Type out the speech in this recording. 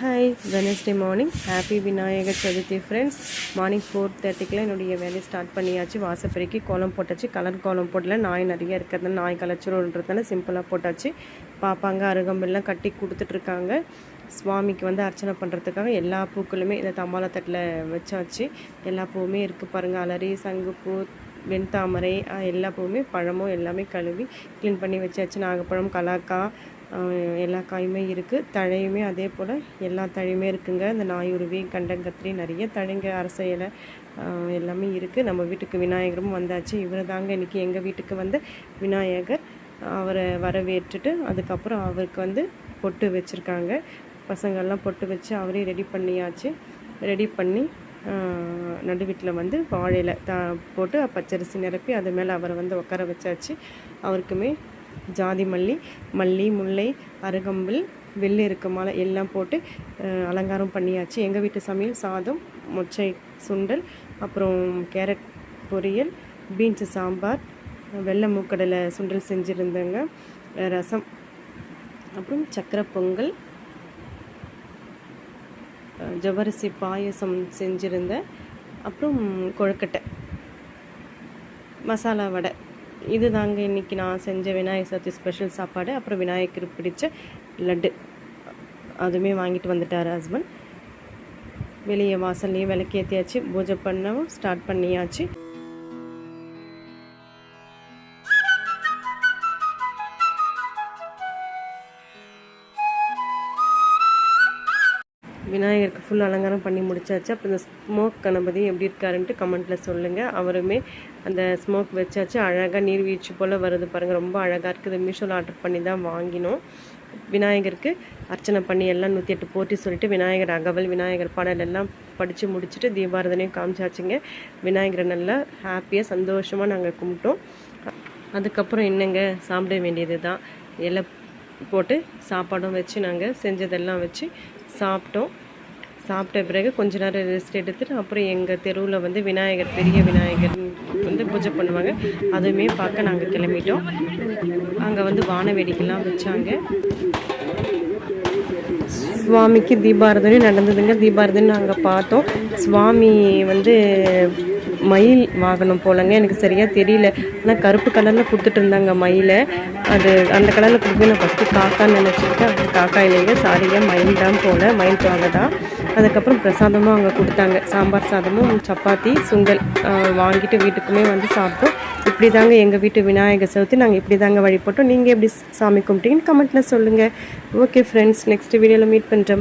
Hi, Wednesday morning. Happy Vinayagar Chaturthi friends. Morning 4:30க்குலாம் என்னுடைய வேலையை ஸ்டார்ட் பண்ணியாச்சு. வாசப்பெருக்கி கோலம் போட்டாச்சு. கலர் கோலம் போடல, நாய் நிறைய இருக்கிறதுனால நாய் கலைச்சிருன்றதுனால சிம்பிளாக போட்டாச்சு. பாப்பாங்க அருகம்பெல்லாம் கட்டி கொடுத்துட்ருக்காங்க. சுவாமிக்கு வந்து அர்ச்சனை பண்ணுறதுக்காக எல்லா பூக்களுமே இந்த தம்பாளத்தட்டில் வச்சாச்சு. எல்லா பூவுமே இருக்குது பாருங்கள். அலரி, சங்குப்பூ, வெண்தாமரை, எல்லா பூவுமே பழமும் எல்லாமே கழுவி க்ளீன் பண்ணி வச்சாச்சு. நாகப்பழம், கலாக்காய், எல்லா காயுமே இருக்குது. தழையுமே அதே போல் எல்லா தழையுமே இருக்குங்க. இந்த நாயுருவி, கண்டங்கத்திரி, நிறைய தழைங்க, அரச இலை எல்லாமே இருக்குது. நம்ம வீட்டுக்கு விநாயகரும் வந்தாச்சு. இவர் தாங்க இன்றைக்கி எங்கள் வீட்டுக்கு வந்து விநாயகர். அவரை வரவேற்றுட்டு அதுக்கப்புறம் அவருக்கு வந்து பொட்டு வச்சுருக்காங்க. பசங்கள்லாம் பொட்டு வச்சு அவரே ரெடி பண்ணியாச்சு. ரெடி பண்ணி நடு வீட்டில் வந்து வாழையில் போட்டு பச்சரிசி நிரப்பி அது மேலே அவரை வந்து உட்கார வச்சாச்சு. அவருக்குமே ஜாதி மல்லி, மல்லி, முல்லை, அருகம்பில், வெள்ளை இருக்க மாலை எல்லாம் போட்டு அலங்காரம் பண்ணியாச்சு. எங்கள் வீட்டு சமையல் சாதம், மொச்சை சுண்டல், அப்புறம் கேரட் பொரியல், பீன்ஸு சாம்பார், வெள்ளை மூக்கடலை சுண்டல் செஞ்சுருந்தேங்க, ரசம், அப்புறம் சக்கரை பொங்கல், ஜவ்வரிசி பாயசம் செஞ்சுருந்தேன், அப்புறம் கொழுக்கட்டை, மசாலா வடை. இது தாங்க இன்றைக்கி நான் செஞ்ச விநாயகர் சதுர்த்தி ஸ்பெஷல் சாப்பாடு. அப்புறம் விநாயகருக்கு பிடிச்ச லட்டு அதுவுமே வாங்கிட்டு வந்துட்டார் ஹஸ்பண்ட். வெளியே வாசல்லையும் விளக்கேற்றியாச்சு. பூஜை பண்ணவும் ஸ்டார்ட் பண்ணியாச்சு. விநாயகருக்கு ஃபுல் அலங்காரம் பண்ணி முடிச்சாச்சு. அப்புறம் இந்த ஸ்மோக் கணபதி எப்படி இருக்காருன்ட்டு கமெண்ட்டில் சொல்லுங்கள். அவருமே அந்த ஸ்மோக் வச்சாச்சு. அழகாக நீர்வீழ்ச்சி போல் வருது பாருங்கள். ரொம்ப அழகாக இருக்குது. மீஷோவில் ஆர்டர் பண்ணி தான் வாங்கினோம். விநாயகருக்கு அர்ச்சனை பண்ணி எல்லாம் 108 போட்டி சொல்லிட்டு விநாயகர் அகவல், விநாயகர் பாடல் எல்லாம் படித்து முடிச்சுட்டு தீபாரதனையும் காமிச்சாச்சுங்க. விநாயகரை நல்லா ஹாப்பியாக சந்தோஷமாக நாங்கள் கும்பிட்டோம். அதுக்கப்புறம் என்னங்க சாப்பிட வேண்டியது தான். இலை போட்டு சாப்பாடும் வச்சு நாங்கள் செஞ்சதெல்லாம் வச்சு சாப்பிட்டோம். சாப்பிட்ட பிறகு கொஞ்ச நேரம் ரெஸ்ட் எடுத்துகிட்டு அப்புறம் எங்கள் தெருவில் வந்து விநாயகர், பெரிய விநாயகர் வந்து பூஜை பண்ணுவாங்க. அதுவுமே பார்க்க நாங்கள் கிளம்பிட்டோம். அங்கே வந்து வான வேடிக்கைலாம் வச்சாங்க. சுவாமிக்கு தீபாரதனை நடந்ததுங்க. தீபாரதனை நாங்கள் பார்த்தோம். சுவாமி வந்து மயில் வாகனம் போலங்க, எனக்கு சரியாக தெரியல. ஆனால் கருப்பு கலரில் கொடுத்துட்டு இருந்தாங்க மயிலை. அது அந்த கலரில் கொடுத்து நான் ஃபஸ்ட்டு காக்கான்னு நினச்சிக்கிட்டேன். அது காக்கா இல்லைங்க, சாரியாக மயில் தான் போல், மயில் காக தான். அதுக்கப்புறம் பிரசாதமும் அங்கே கொடுத்தாங்க. சாம்பார் சாதமும் சப்பாத்தி சுண்டல் வாங்கிட்டு வீட்டுக்குமே வந்து சாப்பிட்டோம். இப்படி தாங்க எங்கள் வீட்டு விநாயகர் சதுர்த்தி நாங்கள் இப்படி தாங்க வழிபட்டோம். நீங்கள் எப்படி சாமி கும்பிட்டீங்கன்னு கமெண்ட்டில் சொல்லுங்கள். ஓகே ஃப்ரெண்ட்ஸ், நெக்ஸ்ட் வீடியோவில் மீட் பண்ணுறேன்.